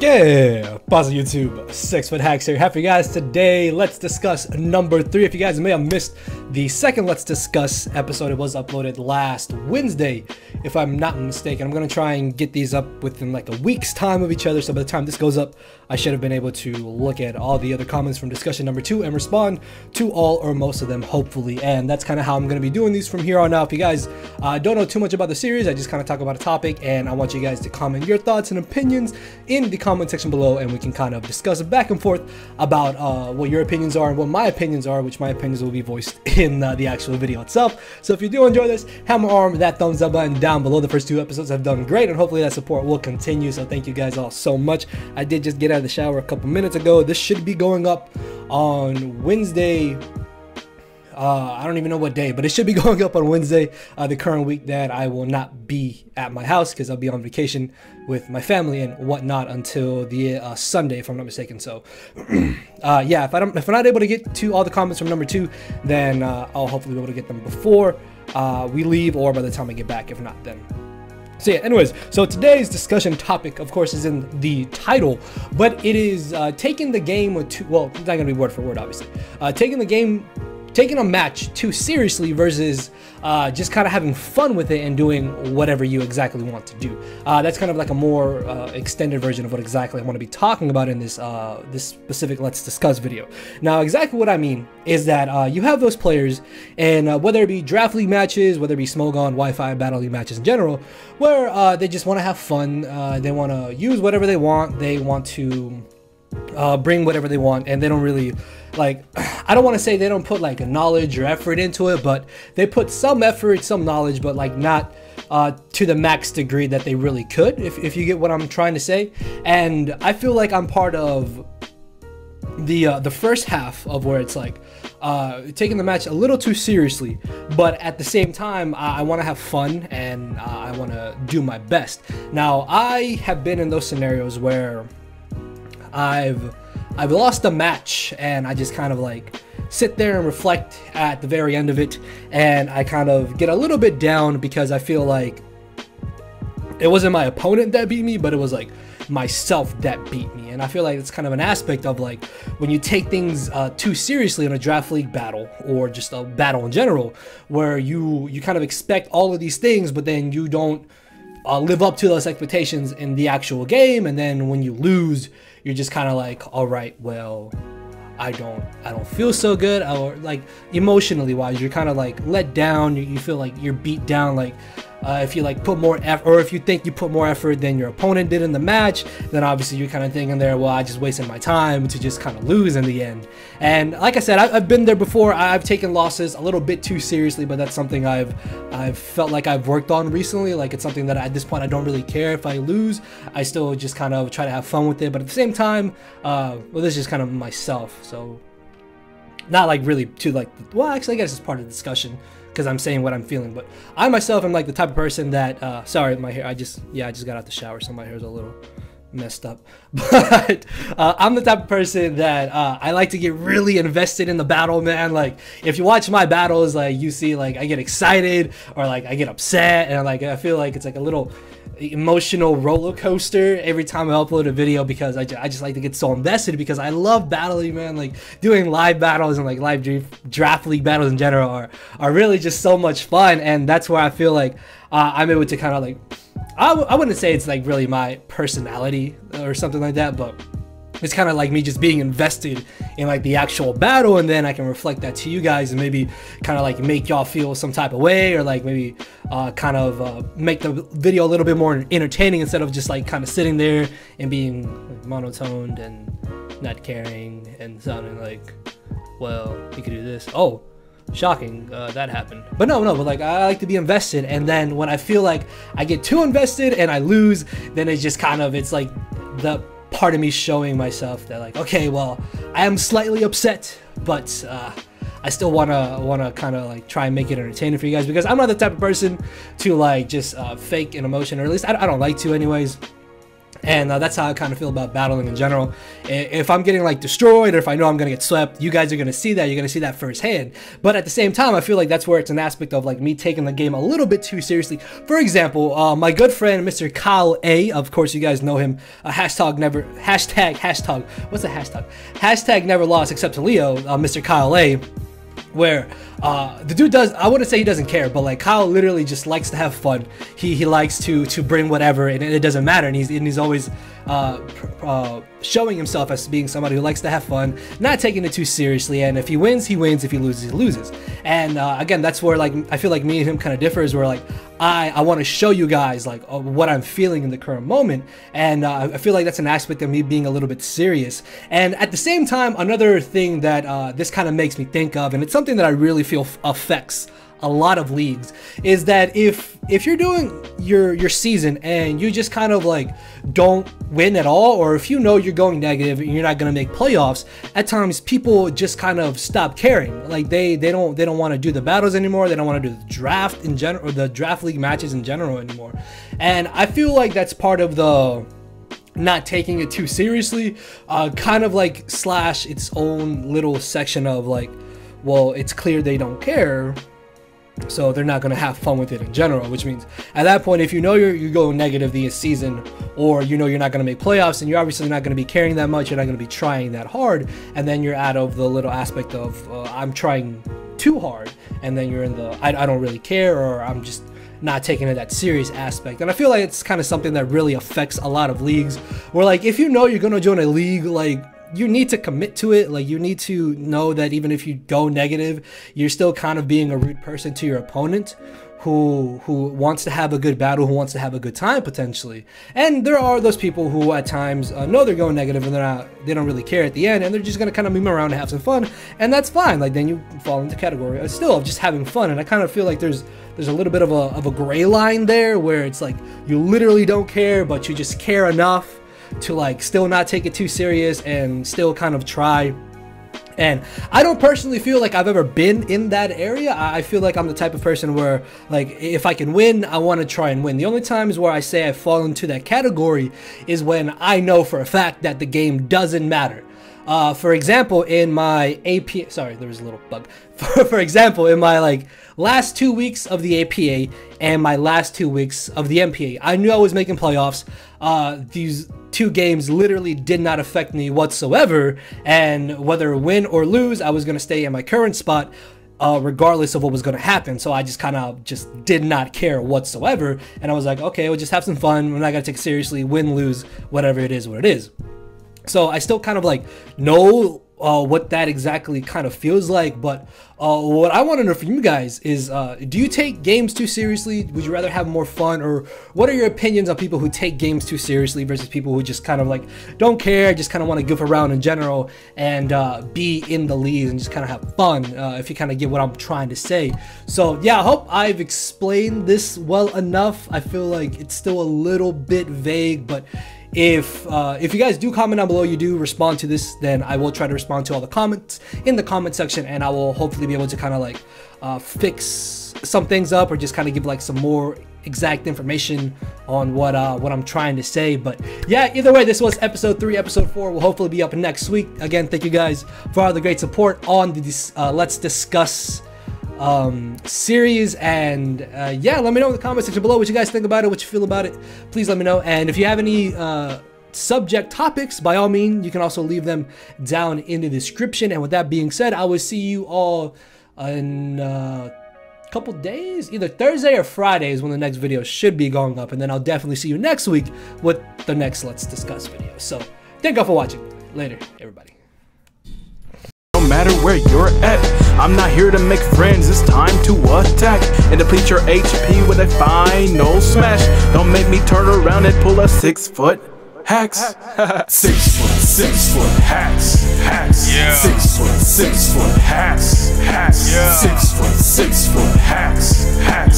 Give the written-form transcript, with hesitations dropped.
Okay, pause YouTube. 6ftHax here. Happy guys. Today, let's discuss number 3. If you guys may have missed the second Let's Discuss episode, it was uploaded last Wednesday, if I'm not mistaken. I'm gonna try and get these up within like a week's time of each other. So by the time this goes up, I should have been able to look at all the other comments from discussion number 2 and respond to all or most of them, hopefully. And that's kind of how I'm gonna be doing these from here on out. If you guys don't know too much about the series, I just kind of talk about a topic, and I want you guys to comment your thoughts and opinions in the comment section below, and we can kind of discuss back and forth about what your opinions are and what my opinions are, which my opinions will be voiced in the actual video itself. So if you do enjoy this, hammer arm that thumbs up button down below. The first 2 episodes have done great, and hopefully that support will continue. So thank you guys all so much. I did just get out of the shower a couple minutes ago. This should be going up on Wednesday. I don't even know what day, but it should be going up on Wednesday, the current week that I will not be at my house because I'll be on vacation with my family and whatnot until the Sunday, if I'm not mistaken. So yeah, if I'm not able to get to all the comments from number 2, then I'll hopefully be able to get them before we leave or by the time I get back. If not, then. So yeah, anyways, so today's discussion topic, of course, is in the title, but it is taking the game well, it's not gonna be word for word, obviously. Taking a match too seriously versus just kind of having fun with it and doing whatever you exactly want to do. That's kind of like a more extended version of what exactly I want to be talking about in this this specific Let's Discuss video. Now, exactly what I mean is that you have those players, and whether it be draft league matches, whether it be Smogon, Wi-Fi, battle league matches in general, where they just want to have fun, they want to use whatever they want, they want to bring whatever they want, and they don't really, like, I don't want to say they don't put like a knowledge or effort into it, but they put some effort, some knowledge, but like not to the max degree that they really could, if you get what I'm trying to say. And I feel like I'm part of the first half of where it's like taking the match a little too seriously, but at the same time I want to have fun and I want to do my best. Now, I have been in those scenarios where I've lost a match and I just kind of like sit there and reflect at the very end of it, and I kind of get a little bit down because I feel like it wasn't my opponent that beat me, but it was like myself that beat me. And I feel like it's kind of an aspect of like when you take things too seriously in a draft league battle or just a battle in general, where you kind of expect all of these things, but then you don't live up to those expectations in the actual game, and then when you lose, you're just kind of like, all right, well, I don't feel so good, or like emotionally wise, you're kind of like let down. You feel like you're beat down. Like if you like put more effort, or if you think you put more effort than your opponent did in the match, then obviously you're kind of thinking there, well, I just wasted my time to just kind of lose in the end. And like I said, I've been there before. I've taken losses a little bit too seriously, but that's something I've felt like I've worked on recently. Like it's something that at this point I don't really care if I lose. I still just kind of try to have fun with it, but at the same time, well, this is just kind of myself, so not like really too like, well, actually I guess it's part of the discussion because I'm saying what I'm feeling. But I myself am like the type of person that sorry, my hair, I just got out the shower, so my hair's a little messed up. But I'm the type of person that I like to get really invested in the battle, man. Like if you watch my battles, like you see like I get excited or like I get upset, and like I feel like it's like a little emotional roller coaster every time I upload a video, because I just like to get so invested, because I love battling, man. Like doing live battles and like live draft league battles in general are really just so much fun, and that's where I feel like I'm able to kind of like, I wouldn't say it's like really my personality or something like that, but it's kind of like me just being invested in like the actual battle, and then I can reflect that to you guys and maybe kind of like make y'all feel some type of way, or like maybe kind of make the video a little bit more entertaining instead of just like kind of sitting there and being like monotoned and not caring and sounding like, well, you could do this. Oh, shocking, that happened. But no, but like I like to be invested, and then when I feel like I get too invested and I lose, then it's just kind of, it's like the part of me showing myself that like, okay, well, I am slightly upset, but I still wanna kind of like try and make it entertaining for you guys, because I'm not the type of person to like just fake an emotion, or at least I don't like to anyways. And that's how I kind of feel about battling in general. If I'm getting like destroyed, or if I know I'm gonna get swept, you guys are gonna see that. You're gonna see that firsthand. But at the same time, I feel like that's where it's an aspect of like me taking the game a little bit too seriously. For example, my good friend Mr. Kyle A, of course you guys know him. Hashtag what's the hashtag? Hashtag never lost except to Leo. Mr. Kyle A. Where the dude does, I wouldn't say he doesn't care, but like Kyle literally just likes to have fun. He likes to bring whatever, and it doesn't matter. And he's always showing himself as being somebody who likes to have fun, not taking it too seriously. And if he wins, he wins. If he loses, he loses. And again, that's where like I feel like me and him kind of differs. Where like I want to show you guys like what I'm feeling in the current moment, and I feel like that's an aspect of me being a little bit serious. And at the same time, another thing that this kind of makes me think of, and it's something that I really feel affects a lot of leagues, is that if you're doing your season and you just kind of like don't win at all, or if you know you're going negative and you're not going to make playoffs, at times people just kind of stop caring. Like they don't want to do the battles anymore. They don't want to do the draft in general, or the draft league matches in general anymore. And I feel like that's part of the not taking it too seriously, kind of like slash its own little section of like, well, it's clear they don't care, so they're not going to have fun with it in general. Which means at that point, if you know you're going negative the season, or you know you're not going to make playoffs, and you're obviously not going to be caring that much, you're not going to be trying that hard, and then you're out of the little aspect of I'm trying too hard, and then you're in the I don't really care, or I'm just not taking it that serious aspect. And I feel like it's kind of something that really affects a lot of leagues, where like if you know you're going to join a league, like you need to commit to it. Like you need to know that even if you go negative, you're still kind of being a rude person to your opponent who wants to have a good battle, who wants to have a good time potentially. And there are those people who at times know they're going negative and they don't really care at the end, and they're just gonna kind of meme around and have some fun, and that's fine. Like then you fall into category still of just having fun. And I kind of feel like there's a little bit of a gray line there, where it's like you literally don't care, but you just care enough to like still not take it too serious and still kind of try. And I don't personally feel like I've ever been in that area. I feel like I'm the type of person where like if I can win, I want to try and win. The only times where I say I fall into that category is when I know for a fact that the game doesn't matter. For example, in my APA, sorry, there was a little bug. For example, in my like last 2 weeks of the APA and my last 2 weeks of the MPA, I knew I was making playoffs. These 2 games literally did not affect me whatsoever, and whether win or lose, I was going to stay in my current spot regardless of what was going to happen. So I just kind of just did not care whatsoever, and I was like, okay, we'll just have some fun. We're not going to take it seriously. Win, lose, whatever it is, what it is. So I still kind of like know what that exactly kind of feels like. But what I want to know from you guys is, do you take games too seriously? Would you rather have more fun? Or what are your opinions on people who take games too seriously versus people who just kind of like don't care, just kind of want to goof around in general and be in the leads and just kind of have fun, if you kind of get what I'm trying to say. So yeah, I hope I've explained this well enough. I feel like it's still a little bit vague, but if you guys do comment down below, you do respond to this, then I will try to respond to all the comments in the comment section, and I will hopefully be able to kind of like fix some things up, or just kind of give like some more exact information on what I'm trying to say. But yeah, either way, this was episode 3. Episode 4 will hopefully be up next week. Again, thank you guys for all the great support on this Let's Discuss series. And yeah, let me know in the comment section below what you guys think about it, what you feel about it. Please let me know. And if you have any subject topics, by all means, you can also leave them down in the description. And with that being said, I will see you all in a couple days, either Thursday or Friday is when the next video should be going up, and then I'll definitely see you next week with the next Let's Discuss video. So thank you all for watching. Later, everybody. No matter where you're at, I'm not here to make friends, it's time to attack and deplete your HP with a final smash. Don't make me turn around and pull a 6-foot hacks. 6 foot hacks, yeah. 6 foot hacks, yeah. 6 foot hacks, hacks.